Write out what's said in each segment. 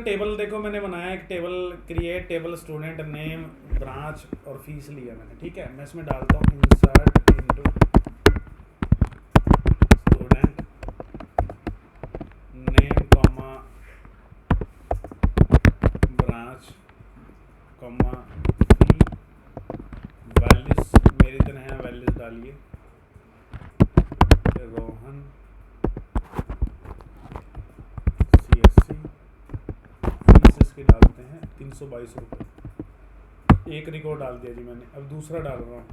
Table देखो मैंने बनाया एक table, create table student name branch और फीस लिया मैंने, ठीक है। मैं इसमें डालता हूँ insert into student name comma branch comma fee, values मेरी तरह है, वैल्यूज डालिए। रोहन CSC, फीस इसकी डालते हैं 322 रुपये। एक रिकॉर्ड डाल दिया जी मैंने, अब दूसरा डाल रहा हूँ।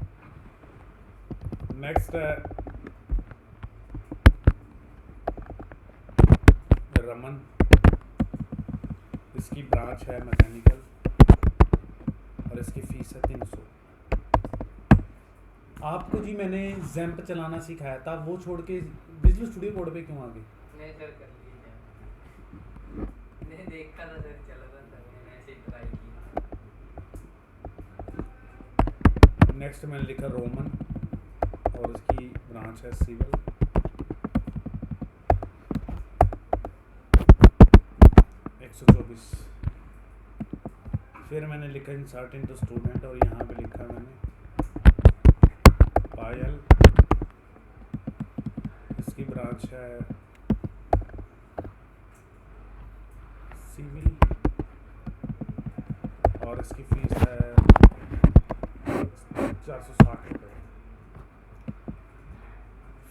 नेक्स्ट है रमन, इसकी ब्रांच है मैकेनिकल और इसकी फीस है 300। आपको जी मैंने जैम्प चलाना सिखाया था, वो छोड़ के विजुअल स्टूडियो कोड पे क्यों आ गए? नहीं सर, कर लीजिए। नहीं देखा था सर, चला था सर, मैंने ऐसे ही ट्राई की। नेक्स्ट मैंने लिखा रोमन और इसकी ब्रांच है सिविल। फिर मैंने लिखा इंसर्ट इनटू स्टूडेंट और यहाँ पे लिखा मैंने पायल, इसकी ब्रांच है सिविल और इसकी फीस है 460 रुपये।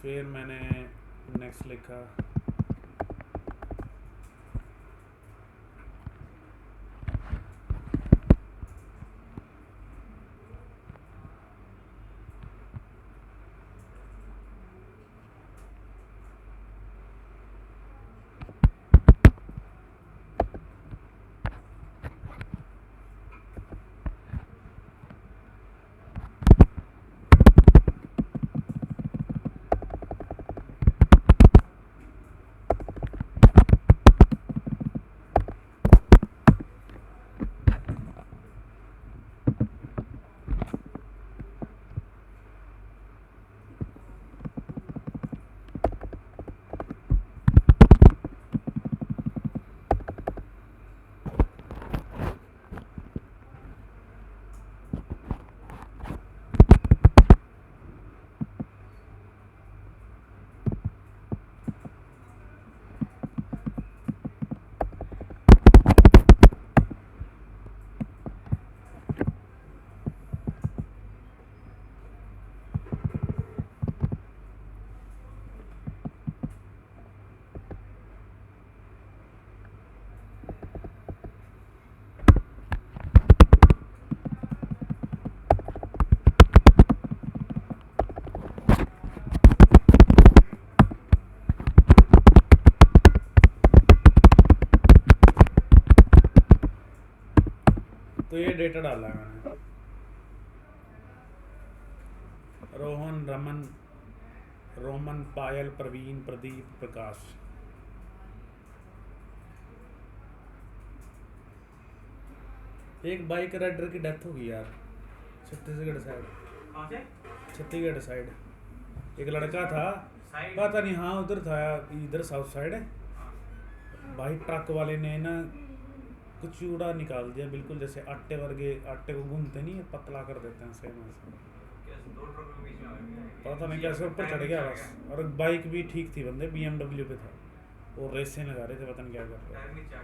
फिर मैंने नेक्स्ट लिखा तो ये डेटा डाला है मैंने, रोहन, रमन, रोमन, पायल, प्रवीण, प्रदीप, प्रकाश। एक बाइक राइडर की डेथ होगी यार छत्तीसगढ़ साइड। कहाँ से? छत्तीसगढ़ साइड एक लड़का था, पता नहीं, हाँ उधर था, इधर साउथ साइड है भाई। ट्रक वाले ने ना कुछ चूड़ा निकाल दिया, बिल्कुल जैसे आटे वर्गे, आटे को गूंदते नहीं पतला कर देते हैं सेम ऐसे। दो ट्रक के बीच में आ गया। पता नहीं कैसे ऊपर चढ़ गया बस। और बाइक भी ठीक थी, बंदे BMW पे था, वो रेसें लगा रहे थे, पता नहीं क्या कर रहे थे,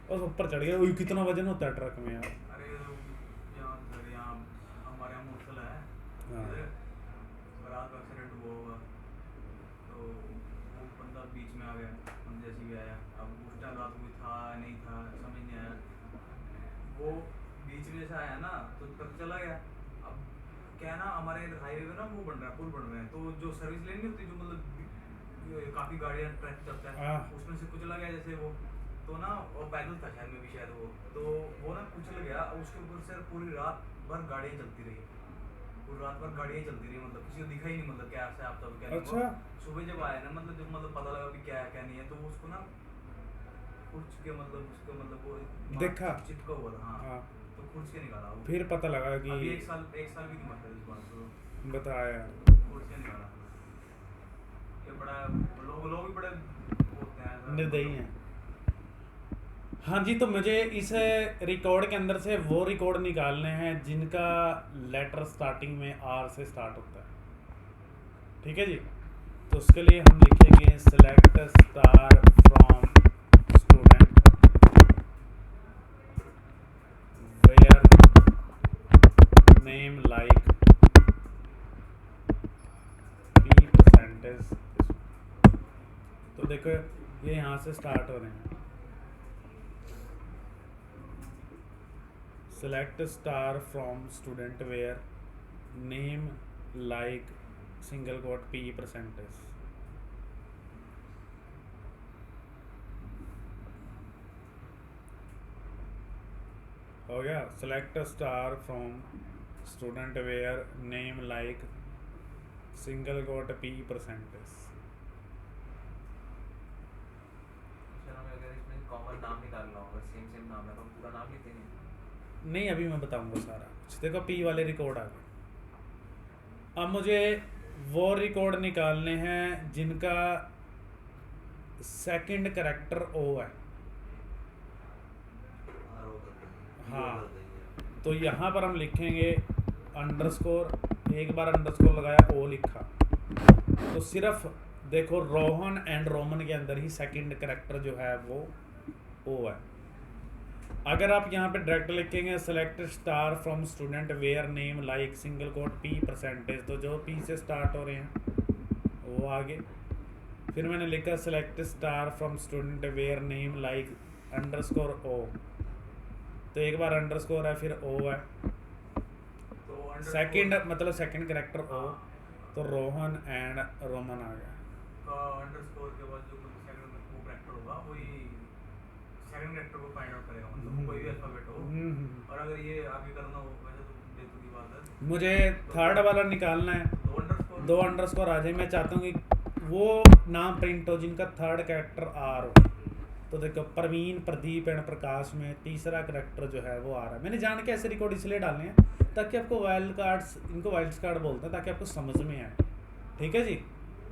बस ऊपर चढ़ गया। कितना वजन होता है ट्रक में यार? अरे यहाँ हमारे यहाँ मूर्खला है, हाँ रात में एक्सीडेंट हुआ होगा, तो वो बंदा बीच में आ गया, हम जैसे भी आया। अब उस टाइम रात में था नहीं था समझ नहीं आया, वो बीच में से आया ना तो ट्रक चला गया। अब क्या है ना, हमारे इधर हाईवे पे ना वो बन रहा है, पुल बन रहे हैं, तो जो सर्विस लेन नहीं होती, जो मतलब काफ़ी गाड़ियाँ ट्रैक चलता है, उसमें से कुचला गया जैसे वो, तो ना और पैदल था शायद में भी शायद वो, तो वो ना कुचल गया। उसके ऊपर से पूरी रात भर गाड़ियाँ चलती रही, पूरी रात भर गाड़ियाँ चलती रही, मतलब किसी को दिखा ही नहीं, मतलब क्या से आप तब क्या नहीं। अच्छा। सुबह जब आया ना, मतलब जब मतलब पता लगा कि क्या है क्या नहीं है, तो वो उसको ना खुर्च के मतलब उसको मतलब वो देखा चिपका हुआ था। हाँ, तो खुर्च के निकाला वो। फिर पता लगा कि अभी एक साल भी नहीं मरता इस बात को बताया, खुर्च के निकाला। ये बड़ा लोग भी बड़े होते हैं, निर्दयी हैं। हाँ जी, तो मुझे इस रिकॉर्ड के अंदर से वो रिकॉर्ड निकालने हैं जिनका लेटर स्टार्टिंग में आर से स्टार्ट होता है। ठीक है जी, तो उसके लिए हम लिखेंगे select star from student where name like P percentage. तो देखो ये यहाँ से स्टार्ट हो रहे हैं। Select star from student where name like single quote P percentage. हो गया। Select star from student where name like single quote P percentage. Sir हमें अगर इसमें कॉमन नाम निकालना होगा, सेम सेम नाम है तो हम पूरा नाम लिख देंगे। नहीं, अभी मैं बताऊंगा सारा कुछ। देखो पी वाले रिकॉर्ड आ गए। अब मुझे वो रिकॉर्ड निकालने हैं जिनका सेकंड कैरेक्टर ओ है। हाँ, तो यहाँ पर हम लिखेंगे अंडरस्कोर। एक बार अंडरस्कोर लगाया, ओ लिखा, तो सिर्फ देखो रोहन एंड रोमन के अंदर ही सेकंड कैरेक्टर जो है वो ओ है। अगर आप यहाँ पे डायरेक्ट लिखेंगे select star from student where name like single quote P percentage, तो जो पी से स्टार्ट हो रहे हैं वो आगे। फिर मैंने लिखा select star from student where name like underscore o, तो एक बार अंडरस्कोर है फिर ओ है, तो सेकंड मतलब सेकंड कैरेक्टर ओ, तो रोहन एंड रोमन आ गया। अंडरस्कोर के बाद जो सेकंड वो कैरेक्टर होगा वही सेकंड कैरेक्टर को फाइंड आउट करेगा, मतलब कोई भी अल्फाबेट हो। और अगर ये आगे करना हो वैसे तो बेतु की बात है। मुझे थर्ड वाला निकालना है, दो अंडरस्कोर आ जाए। मैं चाहता हूँ कि वो नाम प्रिंट हो जिनका थर्ड कैरेक्टर आर हो। तो देखो प्रवीण, प्रदीप एंड प्रकाश में तीसरा कैरेक्टर जो है वो आ रहा है। मैंने जान के ऐसे रिकॉर्ड इसलिए डालने हैं ताकि आपको वाइल्ड कार्ड्स, इनको वाइल्ड कार्ड बोलते हैं, ताकि आपको समझ में आए। ठीक है जी,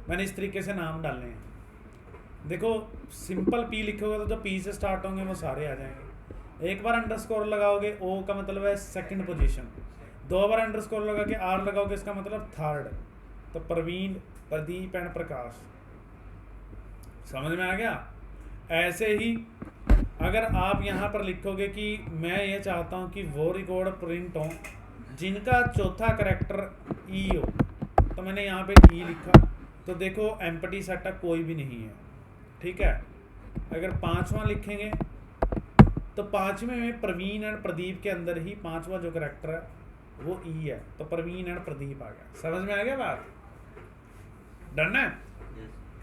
मैंने इस तरीके से नाम डालने हैं। देखो सिंपल पी लिखोगे तो जो पी से स्टार्ट होंगे वो सारे आ जाएंगे। एक बार अंडरस्कोर लगाओगे ओ का मतलब है सेकंड पोजीशन, दो बार अंडरस्कोर लगा के आर लगाओगे इसका मतलब थर्ड। तो प्रवीण, प्रदीप एंड प्रकाश। समझ में आ गया। ऐसे ही अगर आप यहाँ पर लिखोगे कि मैं ये चाहता हूँ कि वो रिकॉर्ड प्रिंट हो जिनका चौथा कैरेक्टर ई हो, तो मैंने यहाँ पे ई लिखा, तो देखो एम्प्टी सेटअप कोई भी नहीं है। ठीक है। अगर पांचवा लिखेंगे तो पांचवें में प्रवीण एंड प्रदीप के अंदर ही पांचवा जो कैरेक्टर है वो ई है, तो प्रवीण एंड प्रदीप आ गया। समझ में आ गया बात? डन है।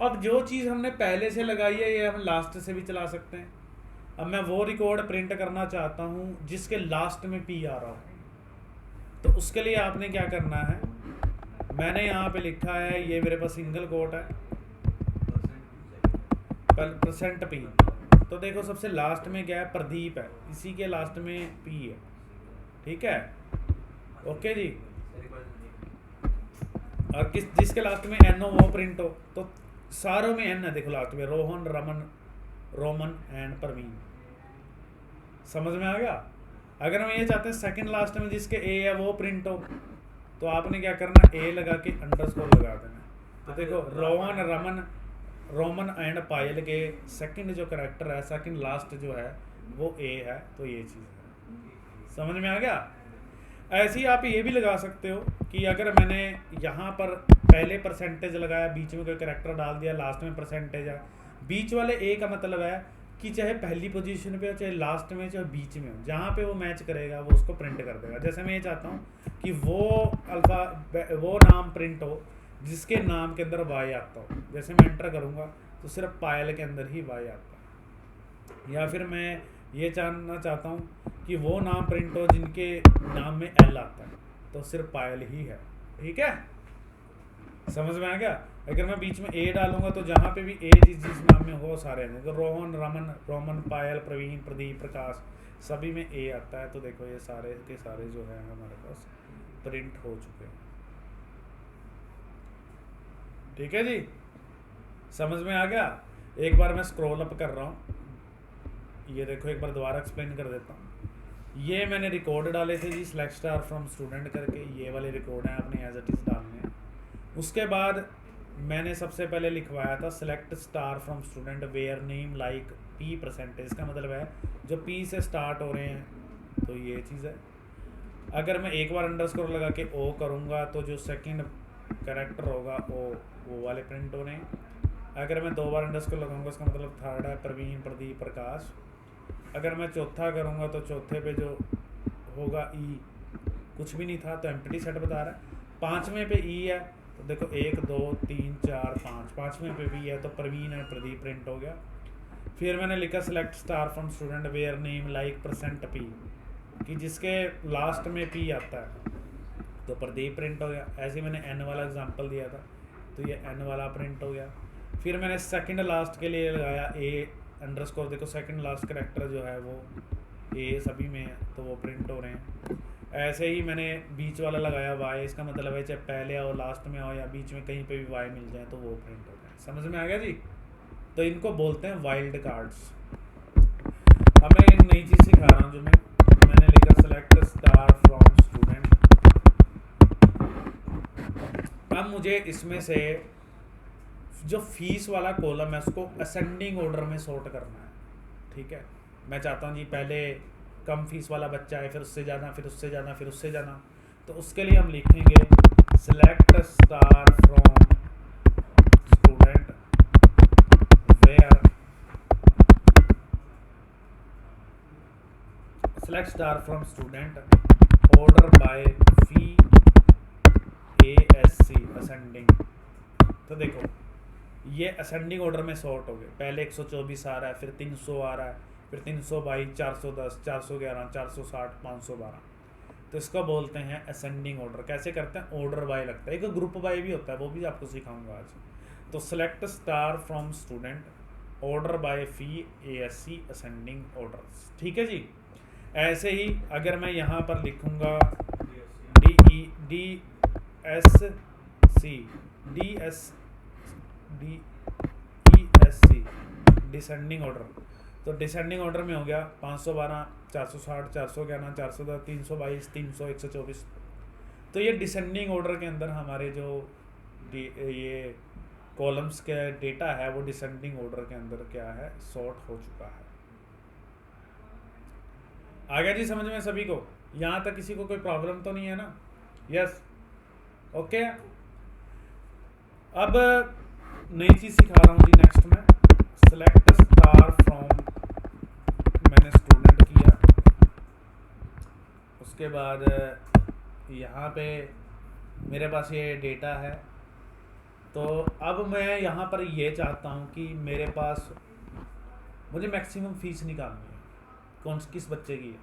अब जो चीज़ हमने पहले से लगाई है ये हम लास्ट से भी चला सकते हैं। अब मैं वो रिकॉर्ड प्रिंट करना चाहता हूँ जिसके लास्ट में पी आ रहा हो, तो उसके लिए आपने क्या करना है, मैंने यहाँ पे लिखा है, ये मेरे पास सिंगल कोट है परसेंट पी। तो देखो सबसे लास्ट में क्या है, प्रदीप है, इसी के लास्ट में पी है। ठीक है, ओके जी। और जिसके लास्ट में एन हो वो प्रिंट हो, तो सारों में एन है। देखो लास्ट में रोहन, रमन, रोमन एंड प्रवीण। समझ में आ गया। अगर हम ये चाहते हैं सेकंड लास्ट में जिसके ए है वो प्रिंट हो, तो आपने क्या करना, ए लगा के अंडरस्कोर लगा देना। तो देखो रोहन, रमन, रोमन एंड पायल के सेकंड जो कैरेक्टर है, सेकंड लास्ट जो है वो ए है, तो ये चीज़ है। समझ में आ गया। ऐसे ही आप ये भी लगा सकते हो कि अगर मैंने यहाँ पर पहले परसेंटेज लगाया, बीच में कोई कैरेक्टर डाल दिया, लास्ट में परसेंटेज है, बीच वाले ए का मतलब है कि चाहे पहली पोजीशन पे हो, चाहे लास्ट में, चाहे बीच में हो, जहाँ पे वो मैच करेगा वो उसको प्रिंट कर देगा। जैसे मैं ये चाहता हूँ कि वो नाम प्रिंट हो जिसके नाम के अंदर वाई आता हो। जैसे मैं एंटर करूँगा तो सिर्फ पायल के अंदर ही वाई आता है। या फिर मैं ये जानना चाहता हूँ कि वो नाम प्रिंट हो जिनके नाम में एल आता है, तो सिर्फ पायल ही है। ठीक है, समझ में आ गया। अगर मैं बीच में ए डालूंगा तो जहाँ पे भी ए जिस नाम में हो सारे हैं, तो रोहन, रमन, रोमन, पायल, प्रवीण, प्रदीप, प्रकाश, सभी में ए आता है। तो देखो ये सारे के सारे जो है हमारे पास प्रिंट हो चुके हैं। ठीक है जी, समझ में आ गया। एक बार मैं स्क्रॉल अप कर रहा हूँ, ये देखो एक बार दोबारा एक्सप्लेन कर देता हूँ। ये मैंने रिकॉर्ड डाले थे जी, सेलेक्ट स्टार फ्रॉम स्टूडेंट करके, ये वाले रिकॉर्ड हैं, आपने एज इट इज़ डालने हैं। उसके बाद मैंने सबसे पहले लिखवाया था select star from student where name like P%, इसका मतलब है जो P से स्टार्ट हो रहे हैं, तो ये चीज़ है। अगर मैं एक बार अंडरस्कोर लगा के O करूँगा तो जो सेकंड कैरेक्टर होगा वो वाले प्रिंट हो रहे हैं। अगर मैं 2 बार अंडरस्कोर लगाऊंगा उसका मतलब थर्ड है प्रवीण, प्रदीप, प्रकाश। अगर मैं चौथा करूँगा तो चौथे पे जो होगा E कुछ भी नहीं था तो एम्प्टी सेट बता रहा है। 5वें पे E है तो देखो 1 2 3 4 5, 5वें पे भी है तो प्रवीण है, प्रदीप प्रिंट हो गया। फिर मैंने लिखा select star from student where name like %P, कि जिसके लास्ट में P आता है तो प्रदीप प्रिंट हो गया। ऐसे ही मैंने N वाला एग्जांपल दिया था तो ये N वाला प्रिंट हो गया। फिर मैंने सेकंड लास्ट के लिए लगाया A_, देखो सेकंड लास्ट कैरेक्टर जो है वो A सभी में है तो वो प्रिंट हो रहे हैं। ऐसे ही मैंने बीच वाला लगाया Y, इसका मतलब है चाहे पहले आओ लास्ट में आओ या बीच में कहीं पे भी Y मिल जाए तो वो प्रिंट हो जाए। समझ में आ गया जी? तो इनको बोलते हैं वाइल्ड कार्ड्स। अब मैं एक नई चीज़ सिखा रहा हूँ जो मैंने लिखा सेलेक्ट स्टार फ्रॉम स्टूडेंट। अब मुझे इसमें से जो फीस वाला कॉलम है उसको असेंडिंग ऑर्डर में सॉर्ट करना है, ठीक है। मैं चाहता हूँ जी पहले कम फीस वाला बच्चा है, फिर उससे ज़्यादा, फिर उससे ज़्यादा, फिर उससे ज़्यादा। तो उसके लिए हम लिखेंगे select star from student where select star from student order by fee ASC ascending. तो देखो ये असेंडिंग ऑर्डर में सॉर्ट हो गए। पहले 124 आ रहा है, फिर 300 आ रहा है, फिर 322, 410, 411, 460, 512। तो इसको बोलते हैं असेंडिंग ऑर्डर। कैसे करते हैं? ऑर्डर बाय लगता है, एक ग्रुप बाय भी होता है, वो भी आपको सिखाऊंगा आज। तो select star from student order by fee ASC ascending order, ठीक है जी। ऐसे ही अगर मैं यहाँ पर लिखूँगा DESC डिसेंडिंग ऑर्डर, तो डिसेंडिंग ऑर्डर में हो गया 512, 460, 411, 410, 322, 300, 124। तो ये डिसेंडिंग ऑर्डर के अंदर हमारे जो ये कॉलम्स के डेटा है वो डिसेंडिंग ऑर्डर के अंदर क्या है, सॉर्ट हो चुका है। आ गया जी समझ में सभी को? यहाँ तक किसी को कोई प्रॉब्लम तो नहीं है ना? Yes, okay. अब नई चीज सिखा रहा हूँ जी नेक्स्ट में। सेलेक्ट स्टार फ्रॉम, मैंने स्टूडेंट किया, उसके बाद यहाँ पे मेरे पास ये डेटा है। तो अब मैं यहाँ पर ये चाहता हूँ कि मेरे पास मुझे मैक्सिमम फीस निकालनी है, किस बच्चे की है।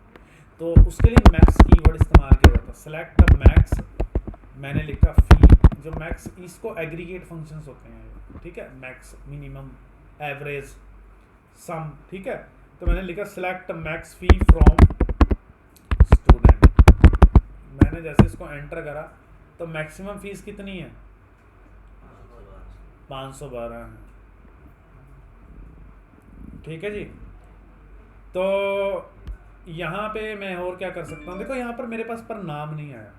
तो उसके लिए मैक्स कीवर्ड इस्तेमाल किया जाता है। सेलेक्ट मैक्स, मैंने लिखा फी, जो मैक्स इसको एग्रीगेट फंक्शंस होते हैं, ठीक है। मैक्स, मिनिमम, एवरेज, सम, ठीक है। तो मैंने लिखा select max fee from student. मैंने जैसे इसको एंटर करा तो मैक्सिमम फीस कितनी है? 512 है, ठीक है जी। तो यहाँ पे मैं और क्या कर सकता हूँ? देखो यहाँ पर मेरे पास पर नाम नहीं आया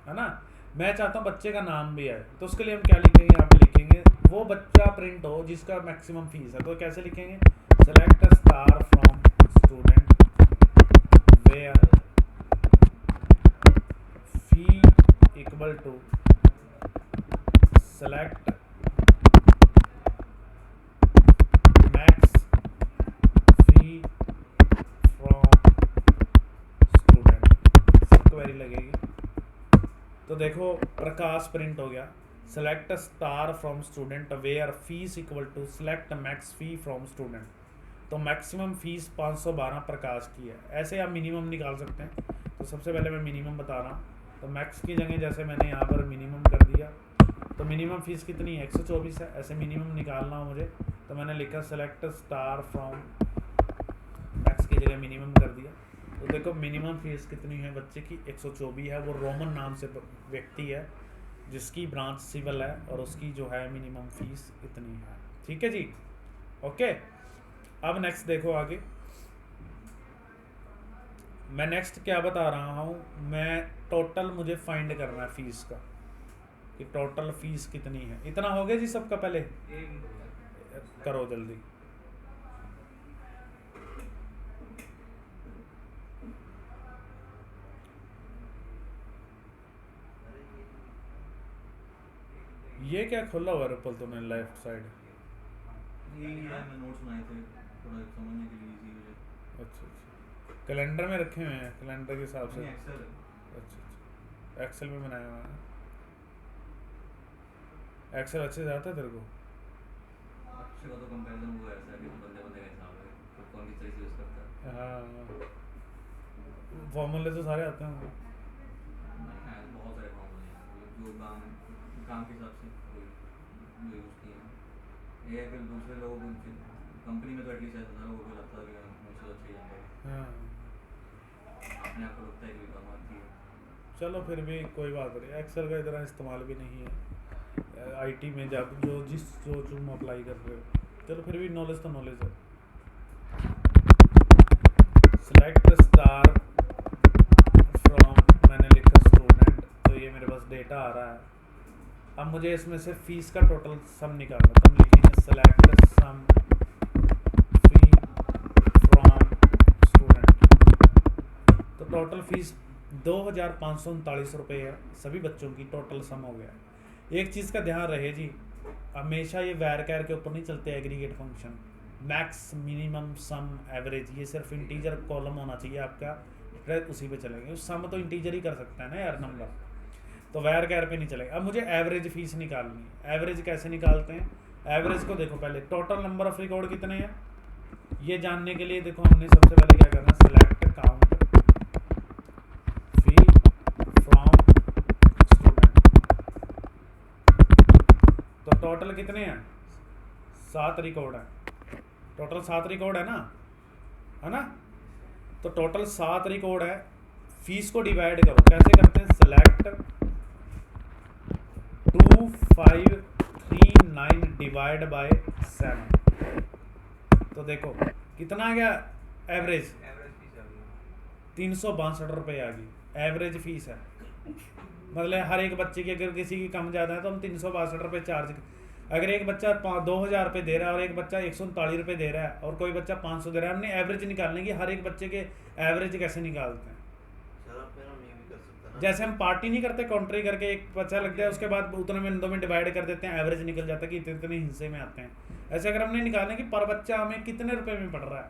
है ना, मैं चाहता हूँ बच्चे का नाम भी आए। तो उसके लिए हम क्या लिखेंगे? यहाँ पे लिखेंगे वो बच्चा प्रिंट हो जिसका मैक्सिमम फीस है। तो कैसे लिखेंगे? Select star from student where fee equal to select max fee from student. Subquery लगेगी। तो देखो प्रकाश प्रिंट हो गया। Select star from student where fees equal to select max fee from student. तो मैक्सिमम फीस 512 प्रकाश की है। ऐसे आप मिनिमम निकाल सकते हैं। तो सबसे पहले मैं मिनिमम बता रहा हूँ। तो मैक्स की जगह जैसे मैंने यहाँ पर मिनिमम कर दिया, तो मिनिमम फीस कितनी है? 124 है। ऐसे मिनिमम निकालना हो मुझे तो मैंने लिखा सेलेक्ट स्टार फ्रॉम, मैक्स की जगह मिनिमम कर दिया। तो देखो मिनिमम फीस कितनी है बच्चे की? 124 है। वो रोमन नाम से व्यक्ति है जिसकी ब्रांच सिविल है और उसकी जो है मिनिमम फीस इतनी है, ठीक है जी, ओके। अब नेक्स्ट देखो आगे, मैं नेक्स्ट क्या बता रहा हूँ, मैं टोटल मुझे फाइंड करना है फीस का, कि टोटल फीस कितनी है। इतना हो गया जी सबका, पहले करो जल्दी। ये क्या खोला हुआ रिपल तूने लेफ्ट साइड? यही है, मैं नोट्स बनाए थे थोड़ा समझने के लिए इजी हो जाए। अच्छा अच्छा, कैलेंडर में रखे हुए हैं, कैलेंडर के हिसाब से। एक्सेल अच्छा अच्छा, एक्सेल में बनाया हुआ है। एक्सेल अच्छे से आता है तेरे को? अच्छे का तो कंपैरिजन वो ऐसा है कि बंदे बंदे का हिसाब है, तो कौन किस तरह से यूज़ करता है। हाँ, फॉर्मूले तो सारे आते हैं। बहुत सारे फॉर्मूले हैं जो काम काम के हिसाब से जो यूज़ किए हैं। ये है कि दूसरे लोगों को कंपनी में तो एटलीस्ट ऐसा था, लोगों को लगता है कि मुझसे अच्छा ही जानता है, हाँ अपने आप को लगता है कि काम आती है। चलो फिर भी कोई बात नहीं, एक्सेल का इतना इस्तेमाल भी नहीं है आईटी में, जब जिस जो तुम अप्लाई कर रहे हो। चलो फिर भी नॉलेज तो नॉलेज है। सिलेक्ट स्टार फ्रॉम, मैंने लिखा स्टूडेंट, तो ये मेरे पास डेटा आ रहा है। अब मुझे इसमें से फीस का टोटल सम निकालना, तब लिखेंगे select sum fee from student. तो टोटल फीस 2,539 रुपये है सभी बच्चों की, टोटल सम हो गया। एक चीज़ का ध्यान रहे जी, हमेशा ये वैर कैर के ऊपर नहीं चलते एग्रीगेट फंक्शन, मैक्स मिनिमम सम एवरेज, ये सिर्फ इंटीजर कॉलम होना चाहिए आपका, उसी पे चलेंगे। सम तो इंटीजर ही कर सकता है ना यार नंबर, तो वैर कैर पे नहीं चलेगा। अब मुझे एवरेज फीस निकालनी है। एवरेज कैसे निकालते हैं? एवरेज को देखो पहले, टोटल नंबर ऑफ रिकॉर्ड कितने हैं ये जानने के लिए देखो हमने सबसे पहले क्या करना है, select count fee from student. तो टोटल कितने हैं? 7 रिकॉर्ड है, टोटल 7 रिकॉर्ड है ना? तो टोटल 7 रिकॉर्ड है। फीस को डिवाइड करो, कैसे करते हैं? Select 2539 divide by 7। तो देखो कितना आ गया एवरेज? 362 रुपये आ गई एवरेज फीस है। मतलब हर एक बच्चे की अगर किसी की कम ज़्यादा है तो हम 362 रुपये चार्ज, अगर एक बच्चा 2,000 रुपये दे रहा है और एक बच्चा 139 रुपये दे रहा है और कोई बच्चा 500 दे रहा है, हमने एवरेज निकालने की, हर एक बच्चे के एवरेज कैसे निकालते हैं? जैसे हम पार्टी नहीं करते काउंट्री करके, एक बच्चा लग जाए उसके बाद उतने में 2 में डिवाइड कर देते हैं, एवरेज निकल जाता है कि इतने हिस्से में आते हैं। ऐसे अगर हमने निकालने की पर बच्चा हमें कितने रुपए में पड़ रहा है।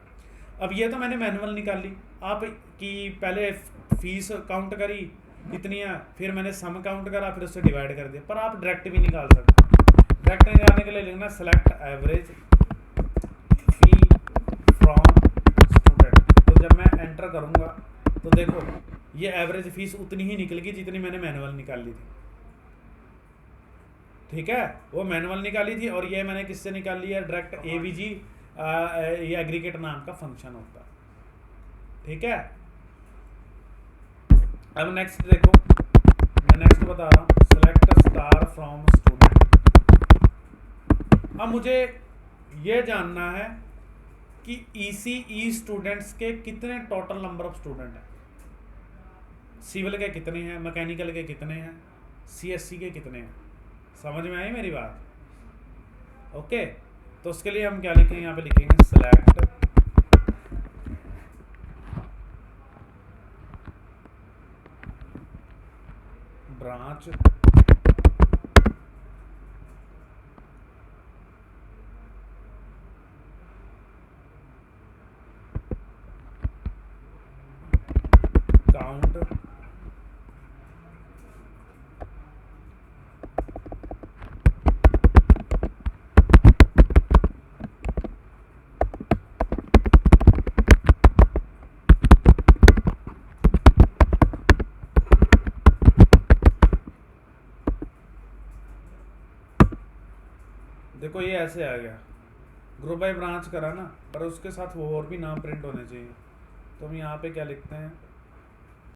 अब ये तो मैंने मैनुअल निकाली, आप कि पहले फीस काउंट करी कितनी है, फिर मैंने सम काउंट करा, फिर उससे डिवाइड कर दिया, पर आप डायरेक्ट भी निकाल सकते हैं। डायरेक्ट निकालने के लिए लिखना select average fee from student. तो जब मैं एंटर करूँगा तो देखो ये एवरेज फीस उतनी ही निकलेगी जितनी मैंने मैनुअल निकाली थी। ठीक है, वो मैनुअल निकाली थी और ये मैंने किससे निकाल लिया? डायरेक्ट एवीजी, ये एग्रीगेट नाम का फंक्शन होता है। ठीक है, अब नेक्स्ट देखो, मैं नेक्स्ट बता रहा हूँ, सेलेक्ट स्टार फ्रॉम स्टूडेंट। अब मुझे ये जानना है कि ईसीई स्टूडेंट्स के कितने टोटल नंबर ऑफ स्टूडेंट हैं, सिविल के कितने हैं, मैकेनिकल के कितने हैं, सीएससी के कितने हैं। समझ में आई मेरी बात? ओके, तो उसके लिए हम क्या लिखेंगे? यहाँ पे लिखेंगे सेलेक्ट ब्रांच काउंट देखो ये ऐसे आ गया, ग्रुप बाय ब्रांच करा ना, पर उसके साथ वो और भी नाम प्रिंट होने चाहिए। तो हम यहाँ पे क्या लिखते हैं?